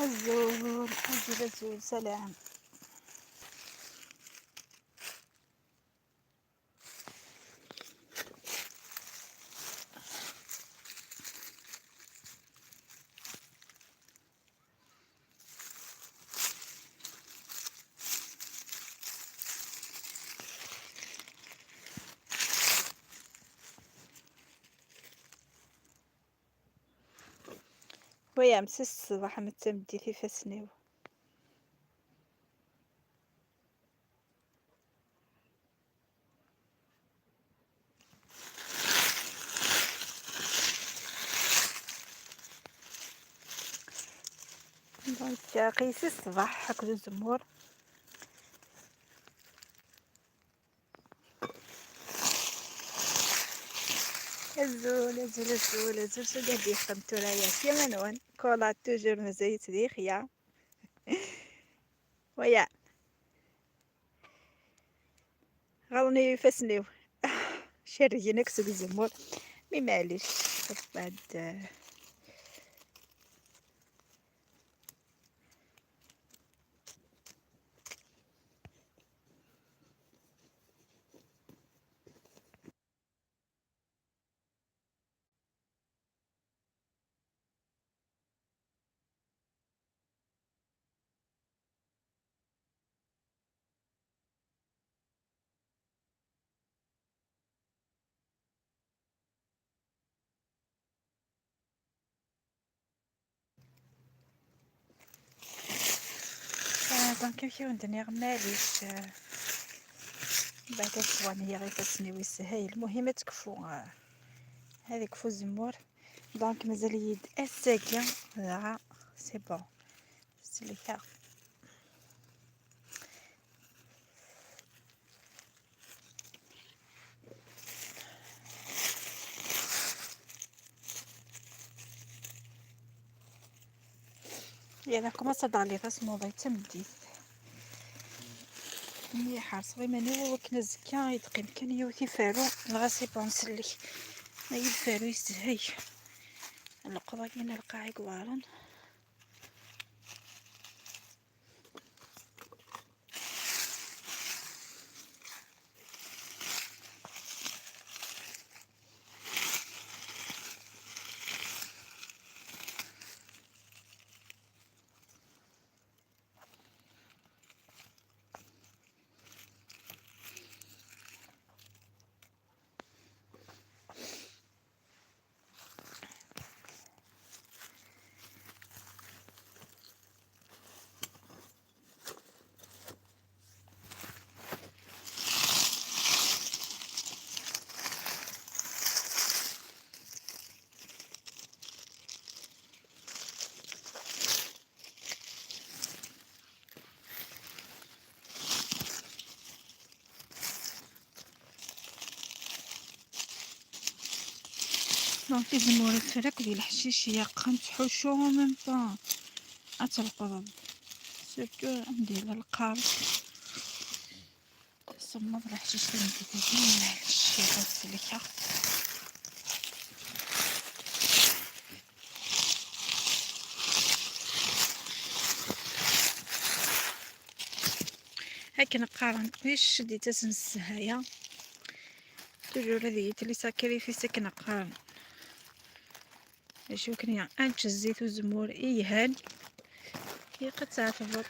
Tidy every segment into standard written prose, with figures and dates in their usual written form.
الزول حجر الزول سلام. ويا مس الصباح متمدي في فسنيو. قيسي الصباح هكذا الزمور. الزول شو قد يخمتو راياس يا منون كولات توجور مزيت ديخ يا ويا غلني فسنيو. شري نكسو الزمور مماليش بعد. دونك كيف ندني ماليش بعد الصوانية غير فسنيو يسهل المهم تكفو هذي كفو الزمور. دونك مازال يد الساقية لا سي بون سليكا. يعني كوماس دالي راس موضي تمديت مليح حارس غير ماني وكنا زكا يدقين كان يوتي فارو الغاسي بونسلي ما يدفارو يستهي القضايين القاعي قوارن. دونك الزمور تفرق ديال الحشيشية قمت حوشو ميم با اتلقض سيرتو ندير القارب صمد الحشيش تنتي الشي غسلكها هاك نقارن ويش ديت السهاية توجور هذه اللي ساكري في سكن قارن شو كنيا انش الزيت والزمور يهان قد تعرفوا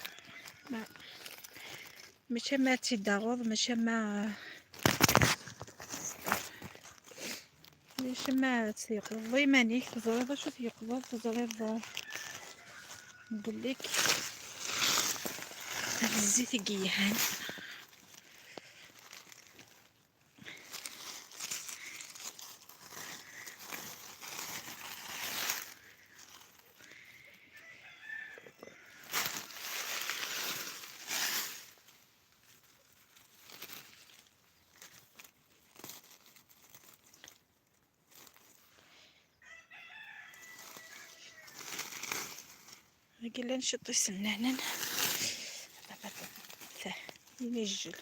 ماشي ما تيداغوض ماشي ما تيقض ضيمانيك تزريض شو تيقض تزريض نقولك الزيت يقيهان. قلنا نشطو سنانا ينجل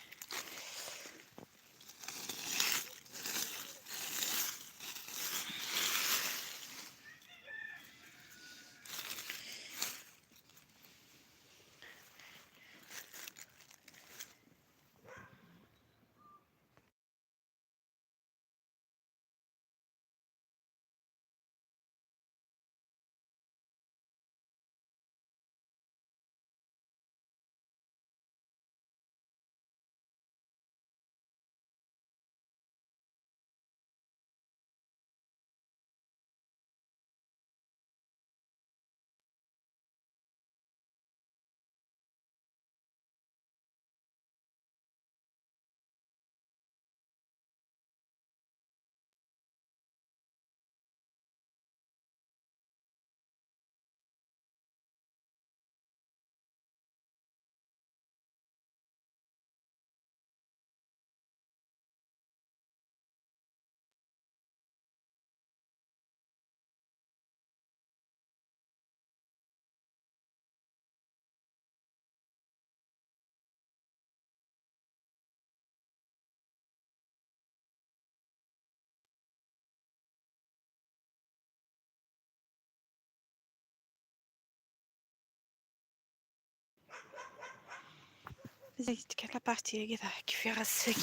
زيت كلا بارتي كذا كيف يغسل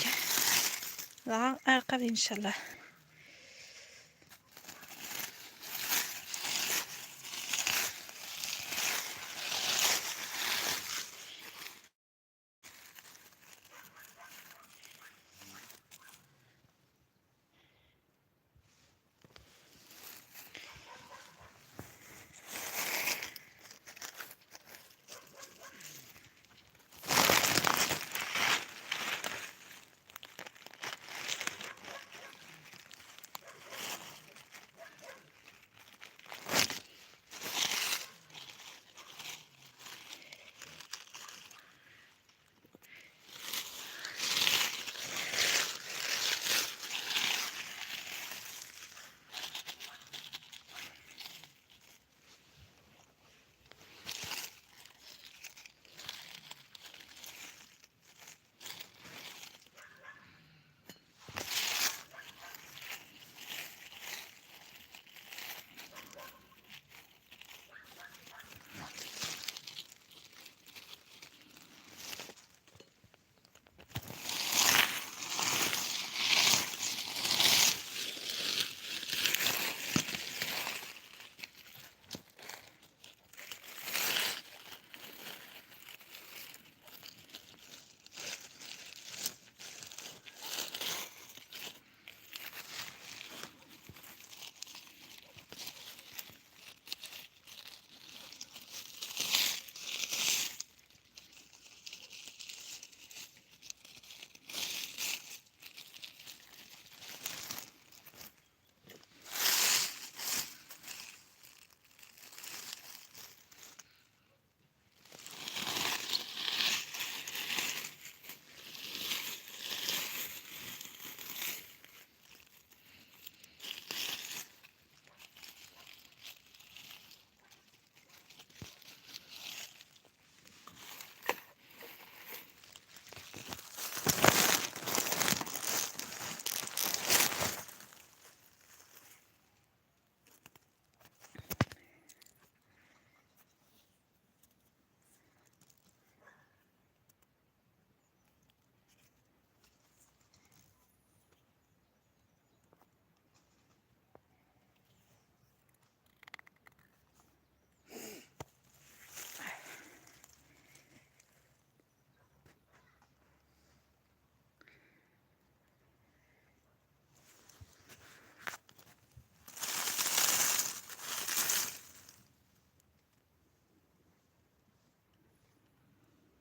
لا أرقب إن شاء الله